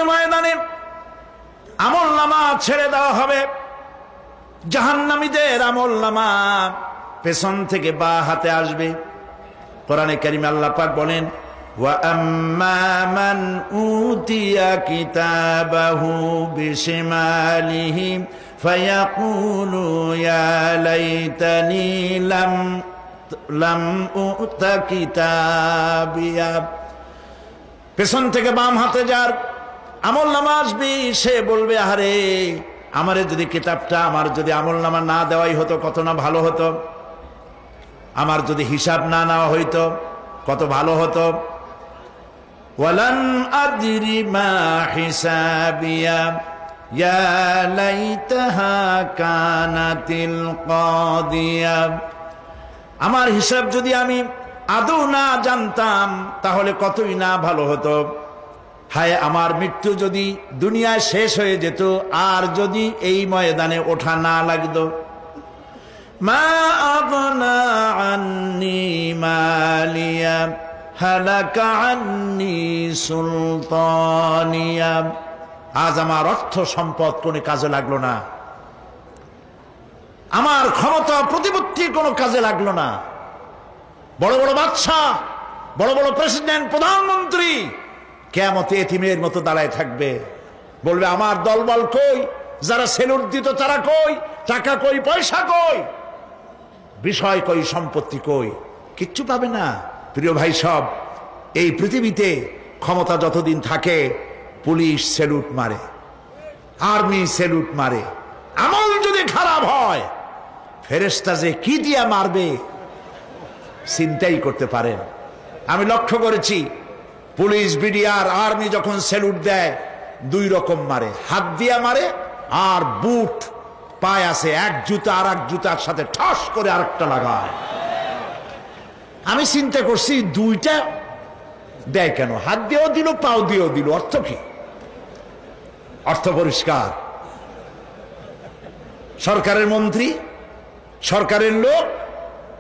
ময়দানে আমলনামা ছেড়ে দেওয়া হবে। জাহান্নামীদের আমলনামা পেছন থেকে বা হাতে আসবে। কোরআনে কারিমে আল্লাহ পাক বলেন, ওয়া আম্মা মান উতিয়া কিতাবাহু বিশিমালিহি ফায়াকুলু ইয়া লাইতানি লাম উতা কিতাবিয়া। পেছন থেকে বাম হাতে যার আমলনামা আসবে, সে বলবে, আরে আমারে যদি কিতাবটা, আমার যদি আমলনামা না দেওয়াই হতো কত না ভালো হতো, আমার যদি হিসাব না নেওয়া হইতো কত ভালো হতো। ওয়ালান আদরি মা হিসাবিয়া ইয়া লাইতাহা কানাতিল কাদিয়া। আমার হিসাব যদি আমি আদৌ না জানতাম তাহলে কতই না ভালো হতো। হায় আমার মৃত্যু যদি দুনিয়ায় শেষ হয়ে যেত, আর যদি এই ময়দানে ওঠা না লাগতো। মা আগনা আন্নি মালিয়া হালাকা আন্নি সুলতানিয়া। আজ আমার অর্থ সম্পদ কোনো কাজে লাগলো না, আমার ক্ষমতা প্রতিপত্তি কোনো কাজে লাগলো না। বড় বড় বাদশাহ, বড় বড় প্রেসিডেন্ট, প্রধানমন্ত্রী কিয়ামতে এতিমের মতো দাঁড়ায় থাকবে, বলবে আমার দলবল কই, যারা সেলুট দিত তারা কই, টাকা কই, পয়সা কই, বিষয় কই, সম্পত্তি কই, কিচ্ছু পাবে না। প্রিয় ভাই সব, এই পৃথিবীতে ক্ষমতা যতদিন থাকে পুলিশ সেলুট মারে, আর্মি সেলুট মারে। আমল যদি খারাপ হয় ফেরেশতা যে কি দিয়া মারবে চিন্তাই করতে পারেন। আমি লক্ষ্য করেছি পুলিশ, বিডিআর, আর্মি যখন সেলুট দেয় দুই রকম মারে, হাত দিয়া মারে আর বুট পায় আছে, এক জুতা আর এক জুতার সাথে ঠস করে আরেকটা লাগায়। আমি চিন্তা করছি দুইটা দেয় কেন, হাত দিয়েও দিল পাও দিয়েও দিল, অর্থ কি? অর্থ পরিষ্কার। সরকারের মন্ত্রী, সরকারের লোক,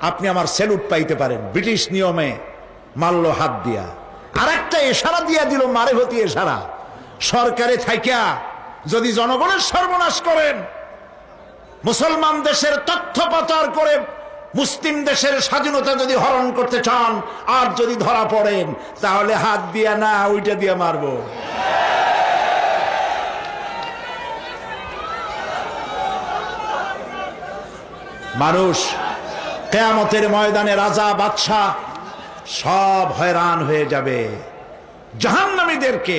আপনি আমার সেলুট পাইতে পারেন, ব্রিটিশ নিয়মে মারল হাত দিয়া, আর একটা ইশারা দিয়া দিল, মারে হতি ইশারা। সরকারে থাইকা যদি জনগণের সর্বনাশ করেন, মুসলমান দেশের তথ্য পাচার করে মুসলিম দেশের স্বাধীনতা যদি হরণ করতে চান, আর যদি ধরা পড়েন, তাহলে হাত দিয়া না ওইটা দিয়া মারবো। মানুষ কিয়ামতের ময়দানে রাজা বাদশাহ সব হয়রান হয়ে যাবে। জাহান্নামীদেরকে